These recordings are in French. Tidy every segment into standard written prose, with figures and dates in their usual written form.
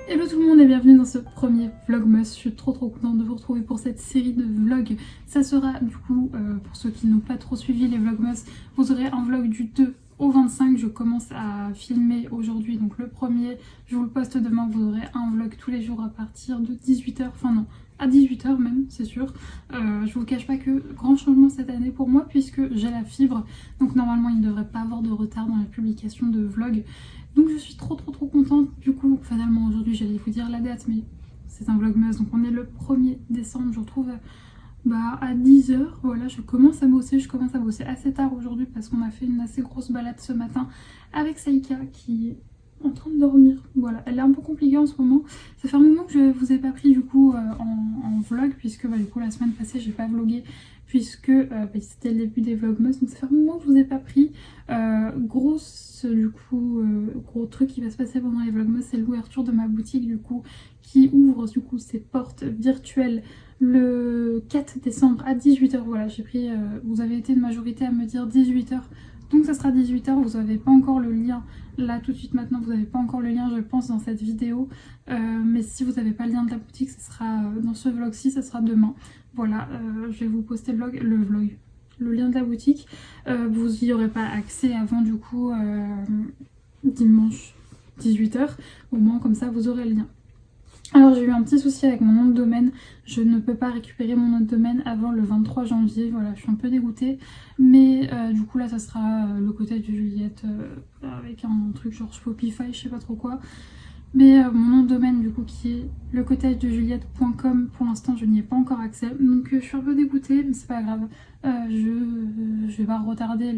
Hello tout le monde et bienvenue dans ce premier Vlogmas. Je suis trop contente de vous retrouver pour cette série de vlogs. Ça sera du coup, pour ceux qui n'ont pas trop suivi les Vlogmas, vous aurez un vlog du 2 au 25. Je commence à filmer aujourd'hui, donc le premier, je vous le poste demain. Vous aurez un vlog tous les jours à partir de 18h, enfin non, à 18h même, c'est sûr. Je vous cache pas que grand changement cette année pour moi puisque j'ai la fibre, donc normalement il ne devrait pas avoir de retard dans la publication de vlogs. Donc je suis trop contente. Du coup, fatalement aujourd'hui j'allais vous dire la date, mais c'est un vlogmas, donc on est le 1er décembre, je retrouve à 10h. Voilà, je commence à bosser assez tard aujourd'hui parce qu'on a fait une assez grosse balade ce matin avec Saïka qui est en train de dormir. Voilà, elle est un peu compliquée en ce moment. Ça fait un moment que je vous ai pas pris du coup en vlog puisque du coup la semaine passée j'ai pas vlogué puisque c'était le début des vlogmas, donc ça fait un moment que je vous ai pas pris. Gros truc qui va se passer pendant les vlogmas, c'est l'ouverture de ma boutique du coup qui ouvre du coup ses portes virtuelles le 4 décembre à 18h. Voilà, j'ai pris, vous avez été une majorité à me dire 18h, donc ça sera 18h. Vous n'avez pas encore le lien là tout de suite maintenant, vous n'avez pas encore le lien je pense dans cette vidéo, mais si vous n'avez pas le lien de la boutique, ce sera dans ce vlog-ci, ça sera demain. Voilà, je vais vous poster le lien de la boutique. Vous n'y aurez pas accès avant du coup dimanche 18h, au moins comme ça vous aurez le lien. Alors j'ai eu un petit souci avec mon nom de domaine, je ne peux pas récupérer mon nom de domaine avant le 23 janvier, voilà, je suis un peu dégoûtée, mais du coup là ça sera le Cottage de Juliette avec un truc genre Shopify, je sais pas trop quoi. Mais mon nom de domaine du coup qui est lecottagedejuliette.com, pour l'instant je n'y ai pas encore accès, donc je suis un peu dégoûtée, mais c'est pas grave. Je vais pas retarder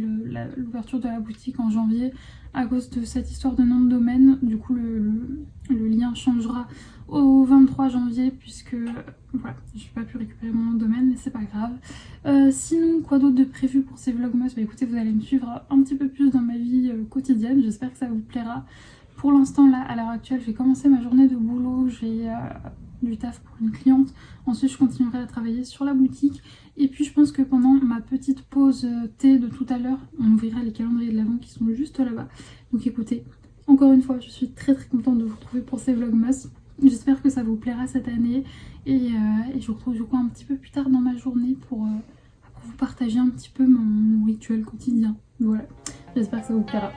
l'ouverture de la boutique en janvier à cause de cette histoire de nom de domaine. Du coup le lien changera au 23 janvier puisque voilà, je n'ai pas pu récupérer mon nom de domaine, mais c'est pas grave. Sinon, quoi d'autre de prévu pour ces vlogmas? Écoutez, vous allez me suivre un petit peu plus dans ma vie quotidienne, j'espère que ça vous plaira. Pour l'instant là, à l'heure actuelle, j'ai commencé ma journée de boulot, j'ai du taf pour une cliente. Ensuite je continuerai à travailler sur la boutique. Et puis je pense que pendant ma petite pause thé de tout à l'heure, on ouvrira les calendriers de l'Avent qui sont juste là-bas. Donc écoutez, encore une fois, je suis très contente de vous retrouver pour ces vlogmas. J'espère que ça vous plaira cette année. Et je vous retrouve du coup un petit peu plus tard dans ma journée pour vous partager un petit peu mon rituel quotidien. Voilà, j'espère que ça vous plaira.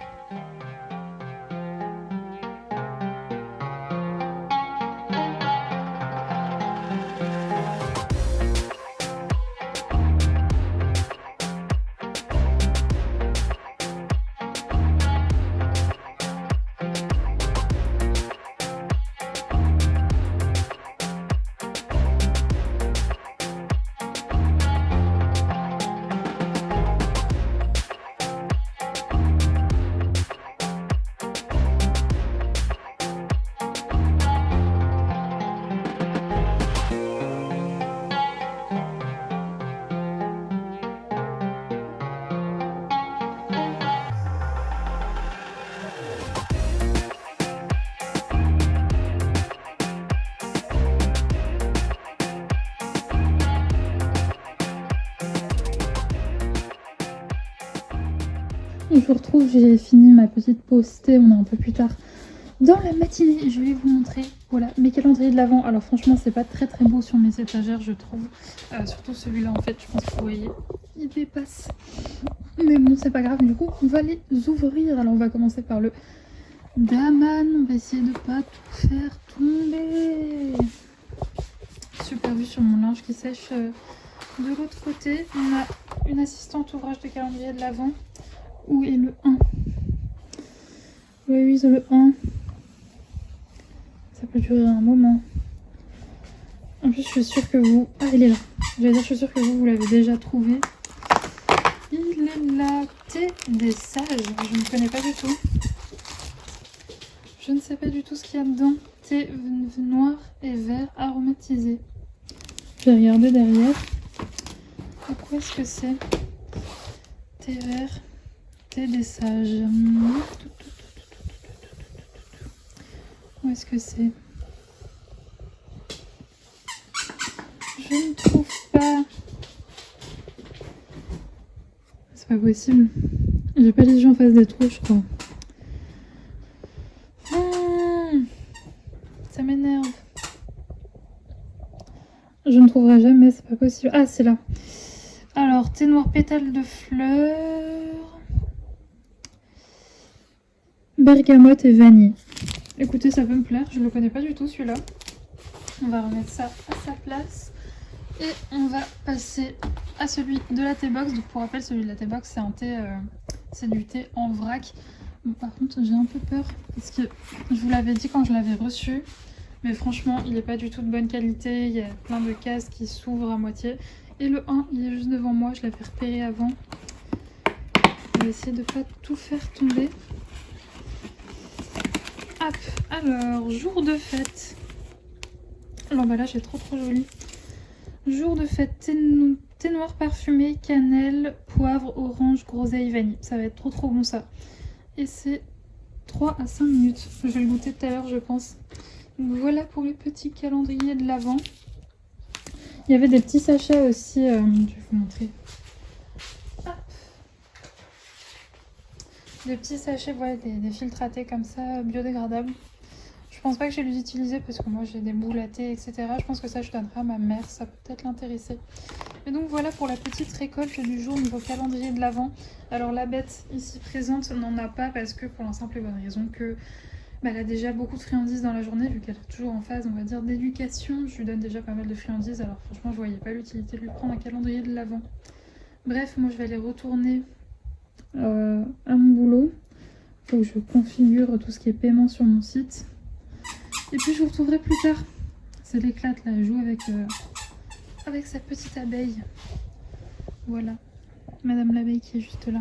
Je vous retrouve, j'ai fini ma petite pause thé, on est un peu plus tard dans la matinée. Je vais vous montrer, voilà, mes calendriers de l'Avent. Alors franchement, c'est pas très beau sur mes étagères, je trouve. Surtout celui-là, en fait, je pense que vous voyez, il dépasse. Mais bon, c'est pas grave, du coup, on va les ouvrir. Alors on va commencer par le Daman, on va essayer de pas tout faire tomber. Super vue sur mon linge qui sèche. De l'autre côté, on a une assistante ouvrage de calendrier de l'Avent. Où est le 1? Oui, c'est le 1. Ça peut durer un moment. En plus, je suis sûre que vous... Ah, il est là. J'allais dire, je suis sûre que vous l'avez déjà trouvé. Il est là. Thé des sages. Je ne connais pas du tout. Je ne sais pas du tout ce qu'il y a dedans. Thé noir et vert aromatisé. Je vais regarder derrière. Quoi est-ce que c'est? Thé vert. Des sages. Où est-ce que c'est? Je ne trouve pas. C'est pas possible. J'ai pas les yeux en face des trous, je crois. Ça Je ne trouverai jamais, c'est pas possible. Ah, c'est là. Alors, thé noir pétale de fleurs, bergamote et vanille. Écoutez, ça peut me plaire, je le connais pas du tout celui-là. On va remettre ça à sa place. Et on va passer à celui de la T-Box. Donc pour rappel, celui de la T-Box, c'est un thé, c'est du thé en vrac. Bon, par contre, j'ai un peu peur parce que je vous l'avais dit quand je l'avais reçu. Mais franchement, il n'est pas du tout de bonne qualité. Il y a plein de cases qui s'ouvrent à moitié. Et le 1, il est juste devant moi. Je l'avais repéré avant. On va essayer de ne pas tout faire tomber. Hop, alors, jour de fête. L'emballage est trop joli. Jour de fête, thé noir parfumé, cannelle, poivre, orange, groseille, vanille. Ça va être trop bon ça. Et c'est 3 à 5 minutes. Je vais le goûter tout à l'heure, je pense. Donc voilà pour le petit calendrier de l'Avent. Il y avait des petits sachets aussi. Je vais vous montrer. Hop. Des petits sachets, voilà, des filtres à thé comme ça, biodégradables. Je pense pas que je vais les utiliser parce que moi j'ai des boules à thé, etc. Je pense que ça je donnerai à ma mère, ça peut peut-être l'intéresser. Et donc voilà pour la petite récolte du jour niveau calendrier de l'Avent. Alors la bête ici présente n'en a pas parce que pour la simple et bonne raison que elle a déjà beaucoup de friandises dans la journée vu qu'elle est toujours en phase on va dire d'éducation. Je lui donne déjà pas mal de friandises alors franchement je voyais pas l'utilité de lui prendre un calendrier de l'Avent. Bref, moi je vais aller retourner à mon boulot. Il faut que je configure tout ce qui est paiement sur mon site. Et puis je vous retrouverai plus tard. C'est l'éclate là, elle joue avec sa petite abeille. Voilà, Madame l'abeille qui est juste là.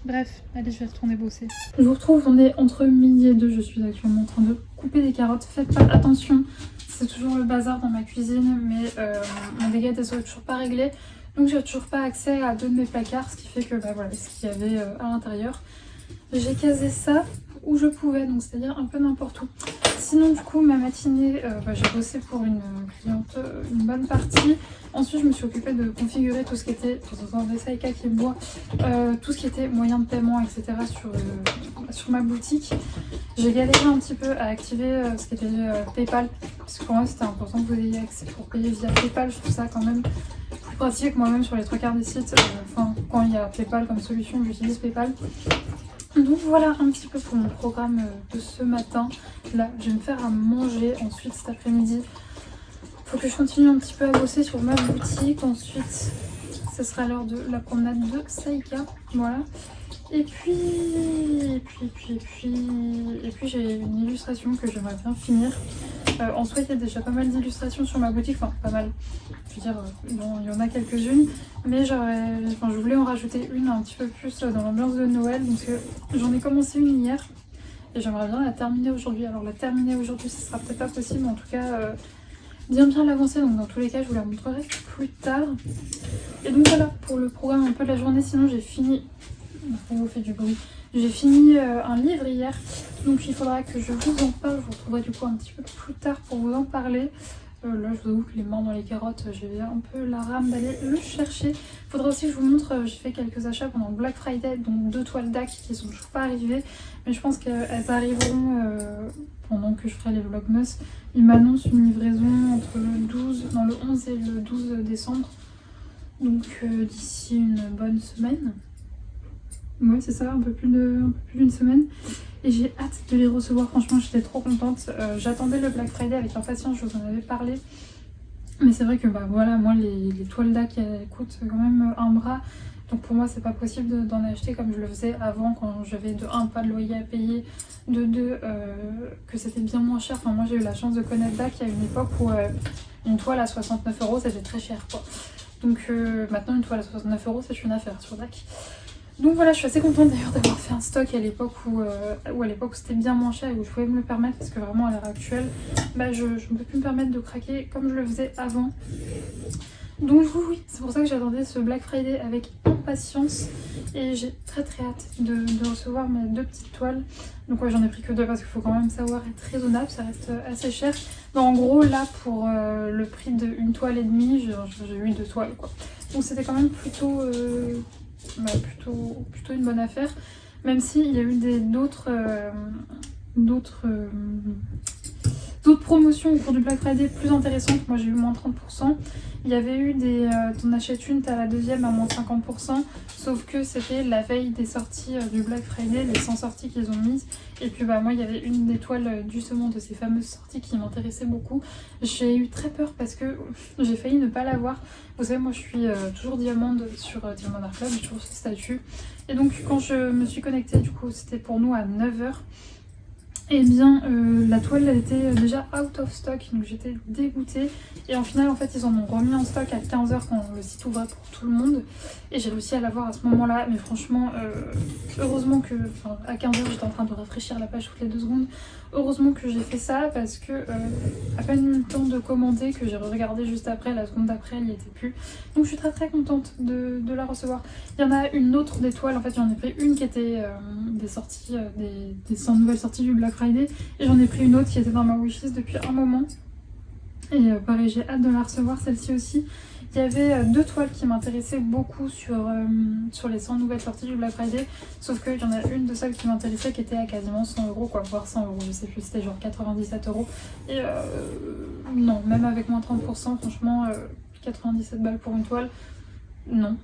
Bref, allez, je vais retourner bosser. Je vous retrouve, on est entre midi et 2. Je suis actuellement en train de couper des carottes. Faites pas attention, c'est toujours le bazar dans ma cuisine, mais mon dégât des eaux est toujours pas réglé. Donc j'ai toujours pas accès à 2 de mes placards, ce qui fait que voilà, ce qu'il y avait à l'intérieur. J'ai casé ça où je pouvais, donc c'est-à-dire un peu n'importe où. Sinon du coup ma matinée, j'ai bossé pour une cliente une bonne partie. Ensuite je me suis occupée de configurer tout ce qui était, des Saïka qui boit, tout ce qui était moyen de paiement, etc. sur ma boutique. J'ai galéré un petit peu à activer ce qui était Paypal, parce que pour moi c'était important que vous ayez accès pour payer via Paypal. Je trouve ça quand même plus pratique. Moi-même sur les 3/4 des sites, quand il y a Paypal comme solution, j'utilise Paypal. Donc voilà un petit peu pour mon programme de ce matin. Là, je vais me faire à manger. Ensuite, cet après-midi, il faut que je continue un petit peu à bosser sur ma boutique. Ensuite, ce sera l'heure de la promenade de Saïka. Voilà. Et puis j'ai une illustration que j'aimerais bien finir. En soi, il y a déjà pas mal d'illustrations sur ma boutique. Enfin, pas mal. Je veux dire, il y en a quelques-unes. Mais je voulais en rajouter une un petit peu plus dans l'ambiance de Noël. Donc j'en ai commencé une hier. Et j'aimerais bien la terminer aujourd'hui. Alors la terminer aujourd'hui, ce sera peut-être pas possible. Mais en tout cas, bien l'avancer. Donc dans tous les cas, je vous la montrerai plus tard. Et donc voilà, pour le programme un peu de la journée. Sinon, j'ai fini... On vous fait du bruit. J'ai fini un livre hier, donc il faudra que je vous en parle. Je vous retrouverai du coup un petit peu plus tard pour vous en parler. Là, je vous avoue que les mains dans les carottes, j'ai un peu la rame d'aller le chercher. Il faudra aussi que je vous montre, j'ai fait quelques achats pendant le Black Friday, donc 2 toiles DAC qui sont toujours pas arrivées. Mais je pense qu'elles arriveront pendant que je ferai les vlogmas. Ils m'annoncent une livraison entre le 11 et le 12 décembre. Donc d'ici une bonne semaine. Ouais, c'est ça, un peu plus d'une semaine. Et j'ai hâte de les recevoir, franchement, j'étais trop contente. J'attendais le Black Friday avec impatience, je vous en avais parlé. Mais c'est vrai que voilà, moi les toiles DAC elles coûtent quand même un bras. Donc pour moi c'est pas possible d'en acheter comme je le faisais avant quand j'avais de 1 pas de loyer à payer, de 2 que c'était bien moins cher. Enfin moi j'ai eu la chance de connaître DAC à une époque où une toile à 69 € c'était très cher quoi. Donc maintenant une toile à 69 € c'est une affaire sur DAC. Donc voilà, je suis assez contente d'ailleurs d'avoir fait un stock à l'époque où c'était bien moins cher et où je pouvais me le permettre parce que vraiment à l'heure actuelle, je ne peux plus me permettre de craquer comme je le faisais avant. Donc oui, c'est pour ça que j'attendais ce Black Friday avec impatience et j'ai très hâte de recevoir mes 2 petites toiles. Donc ouais, j'en ai pris que 2 parce qu'il faut quand même savoir être raisonnable, ça reste assez cher. Mais en gros là pour le prix d'une toile et demie, j'ai eu 2 toiles quoi. Donc c'était quand même plutôt une bonne affaire, même s'il y a eu d'autres d'autres promotions au cours du Black Friday plus intéressantes. Moi j'ai eu moins 30%. Il y avait eu des t'en achètes une, t'as la deuxième à moins 50%. Sauf que c'était la veille des sorties du Black Friday, les 100 sorties qu'ils ont mises. Et puis bah moi il y avait une des toiles justement de ces fameuses sorties qui m'intéressait beaucoup. J'ai eu très peur parce que j'ai failli ne pas l'avoir. Vous savez moi je suis toujours diamande sur Diamond Art Club, j'ai toujours ce statut. Et donc quand je me suis connectée, du coup c'était pour nous à 9h. Et bien la toile elle était déjà out of stock, donc j'étais dégoûtée. Et en final en fait ils en ont remis en stock à 15h quand le site ouvrait pour tout le monde. Et j'ai réussi à l'avoir à ce moment là, mais franchement heureusement que, à 15h j'étais en train de rafraîchir la page toutes les 2 secondes. Heureusement que j'ai fait ça parce que à peine eu le temps de commander que j'ai regardé juste après, la seconde d'après elle n'y était plus. Donc je suis très très contente de la recevoir. Il y en a une autre des toiles, en fait j'en ai pris une qui était des sorties, des 100 nouvelles sorties du Black Friday. Et j'en ai pris une autre qui était dans ma wishlist depuis un moment. Et pareil j'ai hâte de la recevoir celle-ci aussi. Il y avait 2 toiles qui m'intéressaient beaucoup sur les 100 nouvelles sorties du Black Friday. Sauf qu'il y en a une de celles qui m'intéressait qui était à quasiment 100 € quoi, voire 100 €, je sais plus, c'était genre 97 €. Et non, même avec moins 30%, franchement, 97 balles pour une toile, non.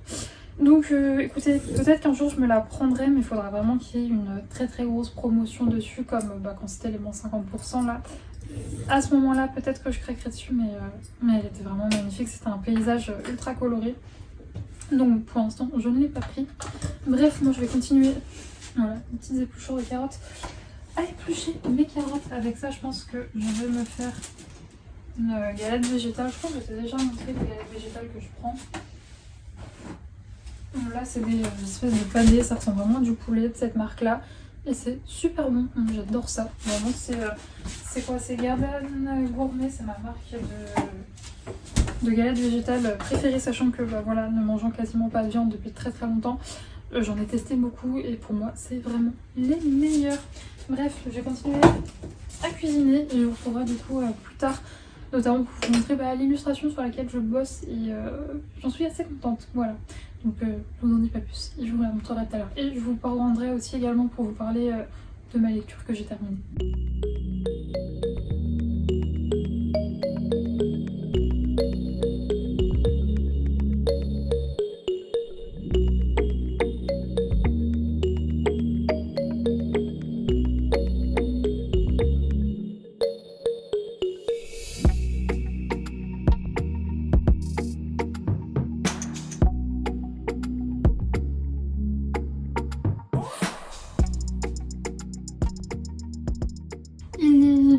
Donc écoutez, peut-être qu'un jour je me la prendrai, mais il faudra vraiment qu'il y ait une très très grosse promotion dessus, comme quand c'était les moins 50% là. À ce moment-là, peut-être que je craquerai dessus, mais elle était vraiment magnifique. C'était un paysage ultra coloré. Donc pour l'instant, je ne l'ai pas pris. Bref, moi je vais continuer. Voilà, mes petites épluchures de carottes. À éplucher mes carottes. Avec ça, je pense que je vais me faire une galette végétale. Je crois que je t'ai déjà montré les galettes végétales que je prends. Là, c'est des espèces de panais. Ça ressemble vraiment à du poulet de cette marque-là. Et c'est super bon, j'adore ça. Vraiment, c'est quoi? C'est Garden Gourmet, c'est ma marque de galettes végétales préférée, sachant que voilà, ne mangeant quasiment pas de viande depuis très très longtemps, j'en ai testé beaucoup et pour moi, c'est vraiment les meilleurs. Bref, je vais continuer à cuisiner et je vous retrouverai du coup plus tard, notamment pour vous montrer l'illustration sur laquelle je bosse et j'en suis assez contente, voilà. Donc je vous en dis pas plus, je vous la montrerai tout à l'heure. Et je vous prendrai aussi également pour vous parler de ma lecture que j'ai terminée.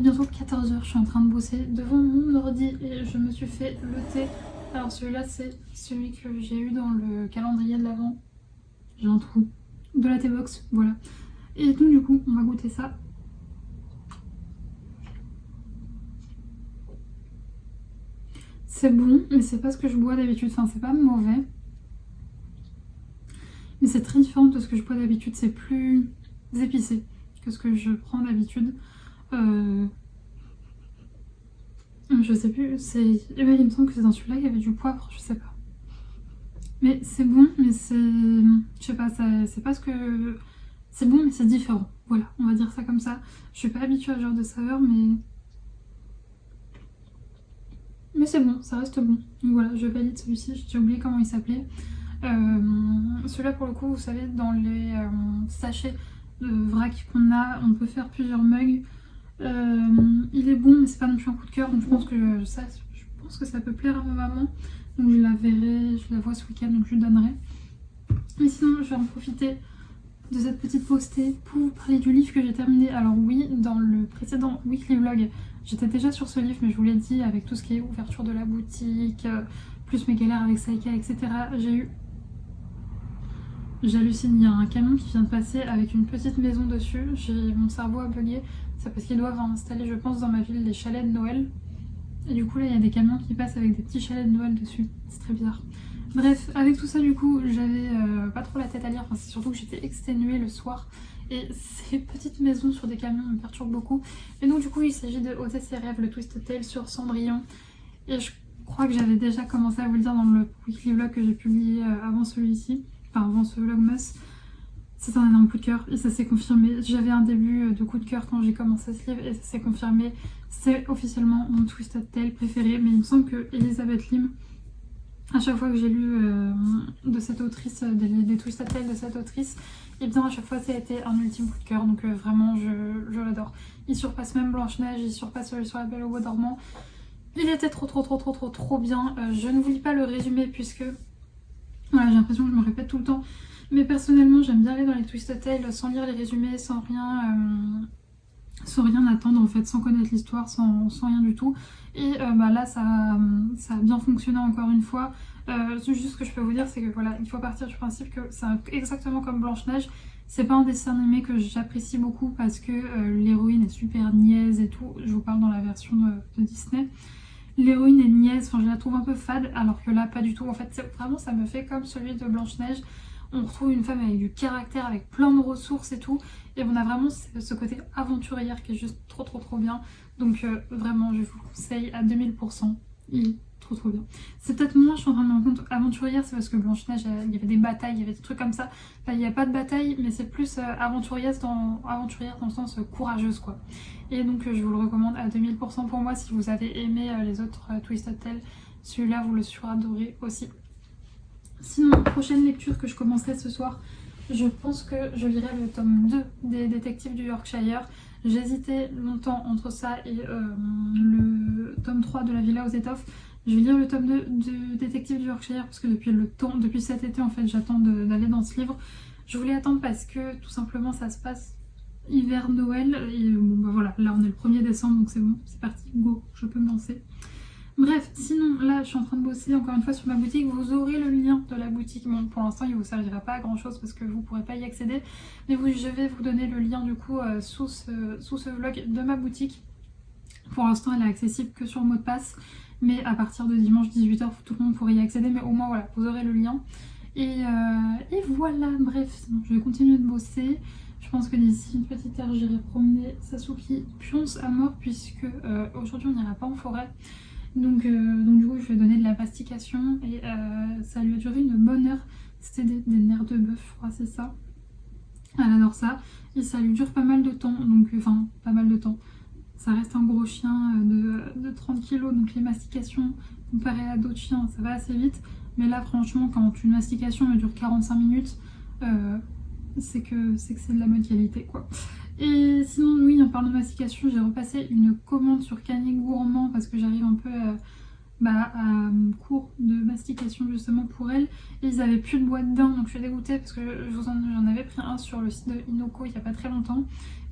Bientôt 14h, je suis en train de bosser devant mon ordi et je me suis fait le thé. Alors celui-là c'est celui que j'ai eu dans le calendrier de l'Avent. J'ai un trou. De la T-Box, voilà. Et donc du coup on va goûter ça. C'est bon, mais c'est pas ce que je bois d'habitude, enfin c'est pas mauvais. Mais c'est très différent de ce que je bois d'habitude, c'est plus épicé que ce que je prends d'habitude. Je sais plus, il me semble que c'est dans celui-là qu'il y avait du poivre, je sais pas. Mais c'est bon, mais c'est... Je sais pas, c'est pas ce que... C'est bon, mais c'est différent. Voilà, on va dire ça comme ça. Je suis pas habituée à ce genre de saveur, mais c'est bon, ça reste bon. Donc voilà, je valide celui-ci, j'ai oublié comment il s'appelait. Celui-là, pour le coup, vous savez, dans les sachets de vrac qu'on a, on peut faire plusieurs mugs. Il est bon, mais c'est pas non plus un coup de cœur, donc je pense que ça peut plaire à ma maman. Donc je la verrai, je la vois ce week-end, donc je lui donnerai. Mais sinon, je vais en profiter de cette petite postée pour vous parler du livre que j'ai terminé. Alors oui, dans le précédent weekly vlog, j'étais déjà sur ce livre, mais je vous l'ai dit, avec tout ce qui est ouverture de la boutique, plus mes galères avec Saïka, etc. J'hallucine, il y a un camion qui vient de passer avec une petite maison dessus. Mon cerveau a bugué. C'est parce qu'ils doivent installer, je pense, dans ma ville les chalets de Noël. Et du coup là il y a des camions qui passent avec des petits chalets de Noël dessus. C'est très bizarre. Bref, avec tout ça du coup j'avais pas trop la tête à lire. Enfin c'est surtout que j'étais exténuée le soir. Et ces petites maisons sur des camions me perturbent beaucoup. Et donc du coup il s'agit de Ôter ses rêves, le Twisted Tale sur Cendrillon. Et je crois que j'avais déjà commencé à vous le dire dans le weekly vlog que j'ai publié avant celui-ci. Enfin avant ce vlogmas. c'est un énorme coup de cœur et ça s'est confirmé. J'avais un début de coup de cœur quand j'ai commencé ce livre et ça s'est confirmé. C'est officiellement mon Twisted Tale préféré, mais il me semble que Elizabeth Lim, à chaque fois que j'ai lu de cette autrice, des Twisted Tales de cette autrice, et bien à chaque fois ça a été un ultime coup de cœur, donc vraiment je l'adore. Il surpasse même Blanche-Neige, il surpasse celui sur La Belle au Bois dormant. Il était trop bien. Je ne vous lis pas le résumé puisque voilà, j'ai l'impression que je me répète tout le temps. Mais personnellement, j'aime bien aller dans les Twisted Tales sans lire les résumés, sans rien attendre en fait, sans connaître l'histoire, sans rien du tout. Et là, ça a bien fonctionné encore une fois. C'est juste ce que je peux vous dire, c'est que voilà, il faut partir du principe que c'est exactement comme Blanche-Neige. C'est pas un dessin animé que j'apprécie beaucoup parce que l'héroïne est super niaise et tout. Je vous parle dans la version de Disney. L'héroïne est niaise, enfin je la trouve un peu fade, alors que là pas du tout. En fait, vraiment ça me fait comme celui de Blanche-Neige. On retrouve une femme avec du caractère, avec plein de ressources et tout. Et on a vraiment ce côté aventurière qui est juste trop bien. Donc vraiment, je vous le conseille à 2000%. Il est trop bien. C'est peut-être moins, je suis en train de me rendre compte, aventurière, c'est parce que Blanche-Neige, il y avait des batailles, il y avait des trucs comme ça. Là, il n'y a pas de bataille, mais c'est plus aventurière dans le sens courageuse, quoi. Et donc, je vous le recommande à 2000% pour moi. Si vous avez aimé les autres Twisted Tales, celui-là, vous le suradorez aussi. Sinon, prochaine lecture que je commencerai ce soir, je pense que je lirai le tome 2 des Détectives du Yorkshire. J'hésitais longtemps entre ça et le tome 3 de La Villa aux Étoffes. Je vais lire le tome 2 du Détective du Yorkshire parce que depuis cet été en fait j'attends d'aller dans ce livre. Je voulais attendre parce que tout simplement ça se passe hiver-Noël et bon voilà, là on est le 1er décembre donc c'est bon, c'est parti, go, je peux me lancer. Bref, sinon là je suis en train de bosser encore une fois sur ma boutique, vous aurez le lien de la boutique. Bon, pour l'instant il ne vous servira pas à grand chose parce que vous ne pourrez pas y accéder, mais je vais vous donner le lien du coup sous ce vlog de ma boutique. Pour l'instant elle est accessible que sur mot de passe, mais à partir de dimanche 18h tout le monde pourrait y accéder, mais au moins voilà, vous aurez le lien. Et voilà, bref, sinon je vais continuer de bosser. Je pense que d'ici une petite heure j'irai promener Sasuke pionce à mort puisque aujourd'hui on n'ira pas en forêt. Donc du coup je vais donner de la mastication et ça lui a duré une bonne heure. C'était des nerfs de bœuf, je crois, c'est ça. Elle adore ça et ça lui dure pas mal de temps, donc enfin pas mal de temps. Ça reste un gros chien de 30 kg, donc les mastications comparé à d'autres chiens ça va assez vite. Mais là franchement quand une mastication me dure 45 minutes, c'est que c'est de la bonne qualité quoi. Et sinon oui, en parlant de mastication, j'ai repassé une commande sur Canier Gourmand parce que j'arrive un peu à court de mastication justement pour elle. Et ils avaient plus de boîte d'un, donc je suis dégoûtée parce que j'en avais pris un sur le site de Inoko il n'y a pas très longtemps.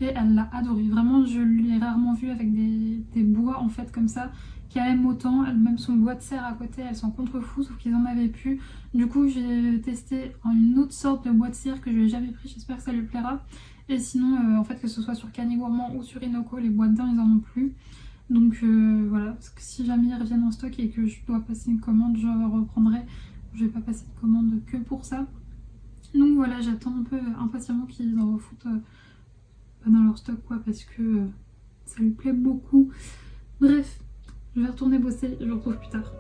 Et elle l'a adoré. Vraiment, je l'ai rarement vu avec des bois en fait comme ça qui aiment autant. Même son bois de serre à côté, elle s'en contrefou, sauf qu'ils en avaient plus. Du coup, j'ai testé une autre sorte de bois de cire que je n'ai jamais pris. J'espère que ça lui plaira. Et sinon, en fait, que ce soit sur Canier Gourmand ou sur Inoko, les boîtes d'un, ils en ont plus. Donc voilà, parce que si jamais ils reviennent en stock et que je dois passer une commande, je reprendrai. Je vais pas passer de commande que pour ça. Donc voilà, j'attends un peu impatiemment qu'ils en refoutent dans leur stock quoi, parce que ça lui plaît beaucoup. Bref, je vais retourner bosser, je vous retrouve plus tard.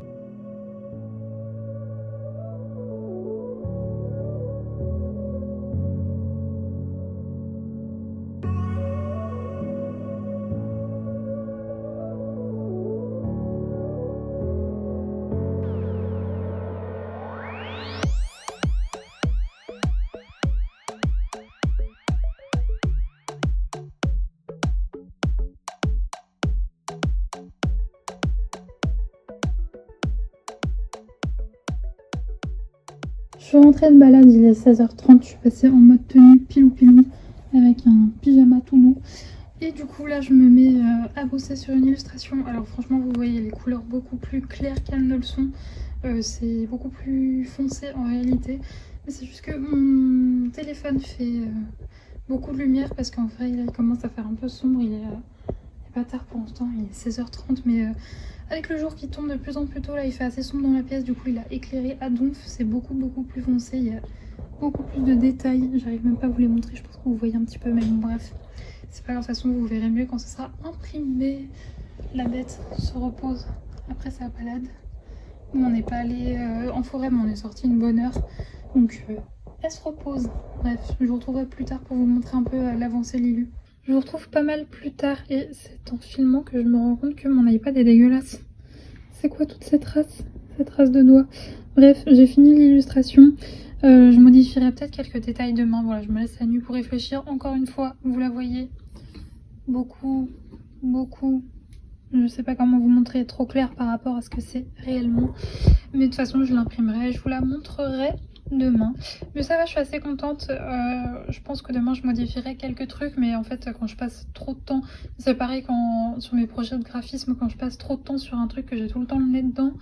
Je suis rentrée de balade, il est 16h30, je suis passée en mode tenue pilou avec un pyjama tout mou. Et du coup là je me mets à bosser sur une illustration. Alors franchement vous voyez les couleurs beaucoup plus claires qu'elles ne le sont. C'est beaucoup plus foncé en réalité. Mais c'est juste que mon téléphone fait beaucoup de lumière parce qu'en vrai il commence à faire un peu sombre. Il est pas tard pour l'instant, il est 16h30 mais avec le jour qui tombe de plus en plus tôt, là il fait assez sombre dans la pièce, du coup il a éclairé à donf, c'est beaucoup plus foncé, il y a beaucoup plus de détails, j'arrive même pas à vous les montrer, je pense que vous voyez un petit peu, mais bon bref, c'est pas grave, de toute façon vous verrez mieux quand ce sera imprimé. La bête se repose après sa balade. Nous on n'est pas allé en forêt mais on est sorti une bonne heure, donc elle se repose. Bref, je vous retrouverai plus tard pour vous montrer un peu l'avancée Lilu. Je vous retrouve pas mal plus tard et c'est en filmant que je me rends compte que mon iPad est dégueulasse. C'est quoi toute cette trace de doigts? Bref, j'ai fini l'illustration. Je modifierai peut-être quelques détails demain. Voilà, je me laisse la nuit pour réfléchir. Encore une fois, vous la voyez. Beaucoup. Je sais pas comment vous montrer trop clair par rapport à ce que c'est réellement. Mais de toute façon, je l'imprimerai. Je vous la montrerai demain. Mais ça va, je suis assez contente. Je pense que demain, je modifierai quelques trucs. Mais en fait, quand je passe trop de temps... C'est pareil sur mes projets de graphisme. Quand je passe trop de temps sur un truc que j'ai tout le temps le nez dedans,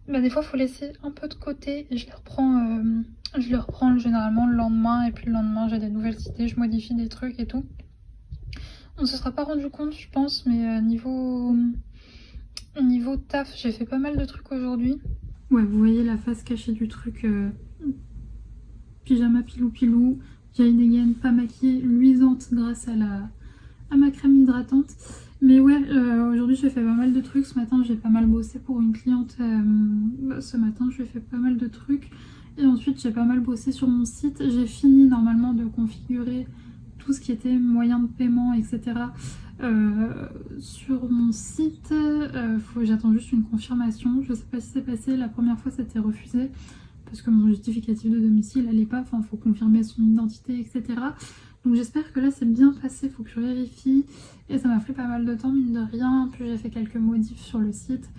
bah, des fois, il faut laisser un peu de côté. Et je les reprends généralement le lendemain. Et puis le lendemain, j'ai des nouvelles idées. Je modifie des trucs et tout. On se sera pas rendu compte, je pense. Mais niveau taf, j'ai fait pas mal de trucs aujourd'hui. Ouais, vous voyez la face cachée du truc pyjama pilou, vieille dégaine, pas maquillée, luisante grâce à ma crème hydratante. Mais ouais, aujourd'hui j'ai fait pas mal de trucs. Ce matin j'ai pas mal bossé pour une cliente. Ce matin j'ai fait pas mal de trucs. Et ensuite j'ai pas mal bossé sur mon site. J'ai fini normalement de configurer tout ce qui était moyen de paiement, etc. Sur mon site. J'attends juste une confirmation. Je sais pas si c'est passé. La première fois c'était refusé parce que mon justificatif de domicile allait pas. Enfin, faut confirmer son identité, etc. Donc j'espère que là c'est bien passé. Faut que je vérifie. Et ça m'a pris pas mal de temps, mine de rien. Puis j'ai fait quelques modifs sur le site.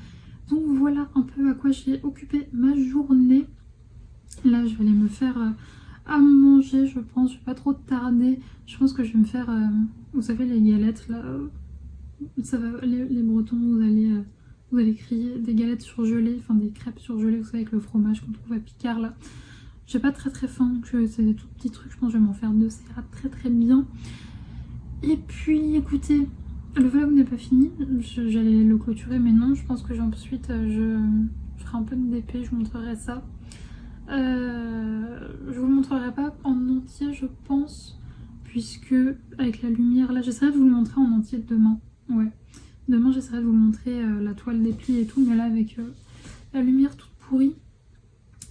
Donc voilà un peu à quoi j'ai occupé ma journée. Là je vais aller me faire à manger, je pense. Je vais pas trop tarder. Je pense que je vais me faire, vous savez, les galettes là. Ça va, les Bretons, vous allez crier des galettes surgelées, enfin des crêpes surgelées, vous savez, avec le fromage qu'on trouve à Picard là. J'ai pas très faim, donc c'est des tout petits trucs. Je pense que je vais m'en faire deux, ça ira très bien. Et puis écoutez, le vlog n'est pas fini. J'allais le clôturer, mais non. Je pense que ensuite je ferai un peu de DP, je vous montrerai ça. Je vous le montrerai pas en entier, je pense, puisque avec la lumière là, j'essaierai de vous le montrer en entier demain. Ouais, demain j'essaierai de vous montrer la toile des plis et tout, mais là avec la lumière toute pourrie.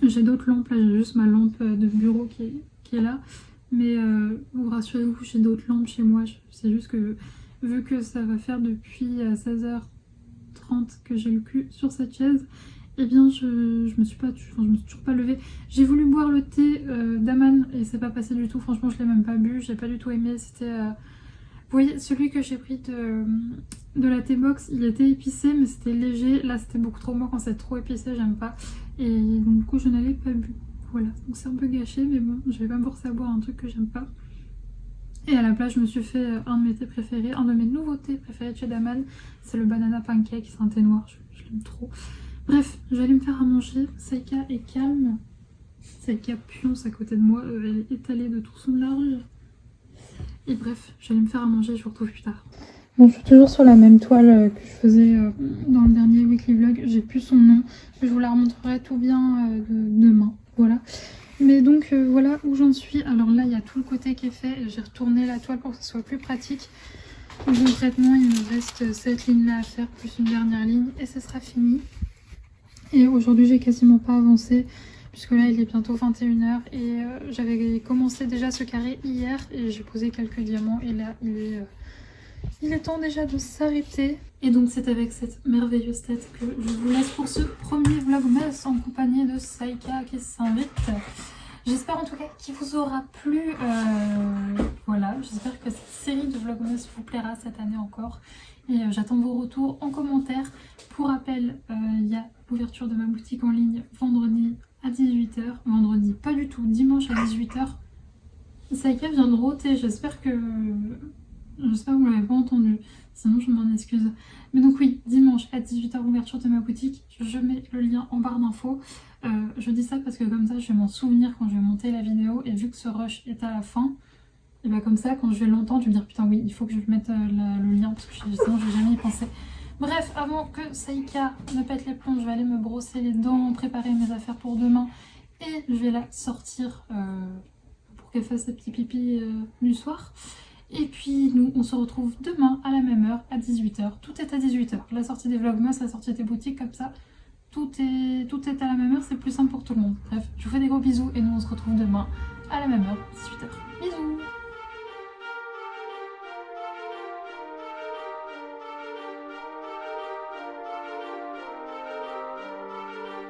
J'ai d'autres lampes, là j'ai juste ma lampe de bureau qui est là, mais vous rassurez-vous, j'ai d'autres lampes chez moi. C'est juste que vu que ça va faire depuis 16h30 que j'ai le cul sur cette chaise, eh bien je me suis toujours pas levée. J'ai voulu boire le thé d'Aman et c'est pas passé du tout. Franchement, je l'ai même pas bu, j'ai pas du tout aimé. C'était vous voyez, celui que j'ai pris de la T-Box, il était épicé mais c'était léger. Là c'était beaucoup trop, moi quand c'est trop épicé j'aime pas. Et donc, du coup je n'avais pas bu. Voilà, donc c'est un peu gâché, mais bon, je vais pas me forcer à boire un truc que j'aime pas. Et à la place, je me suis fait un de mes thés préférés, un de mes nouveaux thés préférés de chez Daman. C'est le banana pancake, c'est un thé noir, je l'aime trop. Bref, je vais aller me faire à manger. Saïka est calme. Saïka pionce à côté de moi, elle est étalée de tout son large. Et bref, je vais aller me faire à manger, je vous retrouve plus tard. Bon, je suis toujours sur la même toile que je faisais dans le dernier weekly vlog. J'ai plus son nom, je vous la remontrerai tout bien demain. Voilà. Mais donc voilà où j'en suis. Alors là, il y a tout le côté qui est fait. J'ai retourné la toile pour que ce soit plus pratique. Concrètement, il me reste cette ligne là à faire, plus une dernière ligne, et ce sera fini. Et aujourd'hui, j'ai quasiment pas avancé, puisque là, il est bientôt 21h. Et j'avais commencé déjà ce carré hier, et j'ai posé quelques diamants. Et là, il est temps déjà de s'arrêter. Et donc, c'est avec cette merveilleuse tête que je vous laisse pour ce premier vlogmas en compagnie de Saïka qui s'invite. J'espère en tout cas qu'il vous aura plu. Voilà, j'espère que cette série de vlogmas vous plaira cette année encore. Et j'attends vos retours en commentaire. Pour rappel, il y a l'ouverture de ma boutique en ligne vendredi à 18h. Vendredi, pas du tout, dimanche à 18h. Saïka vient de rôter, j'espère que vous ne l'avez pas entendu. Sinon, je m'en excuse. Mais donc oui, dimanche à 18h, ouverture de ma boutique. Je mets le lien en barre d'infos. Je dis ça parce que comme ça, je vais m'en souvenir quand je vais monter la vidéo. Et vu que ce rush est à la fin, et bien comme ça, quand je vais l'entendre, je vais me dire putain oui, il faut que je mette le lien parce que sinon, je vais jamais y penser. Bref, avant que Saïka ne pète les plombs, je vais aller me brosser les dents, préparer mes affaires pour demain. Et je vais la sortir pour qu'elle fasse sa petit pipi du soir. Et puis nous, on se retrouve demain à la même heure, à 18h. Tout est à 18h. La sortie des vlogmas, la sortie des boutiques, comme ça, tout est à la même heure, c'est plus simple pour tout le monde. Bref, je vous fais des gros bisous et nous on se retrouve demain à la même heure, 18h. Bisous.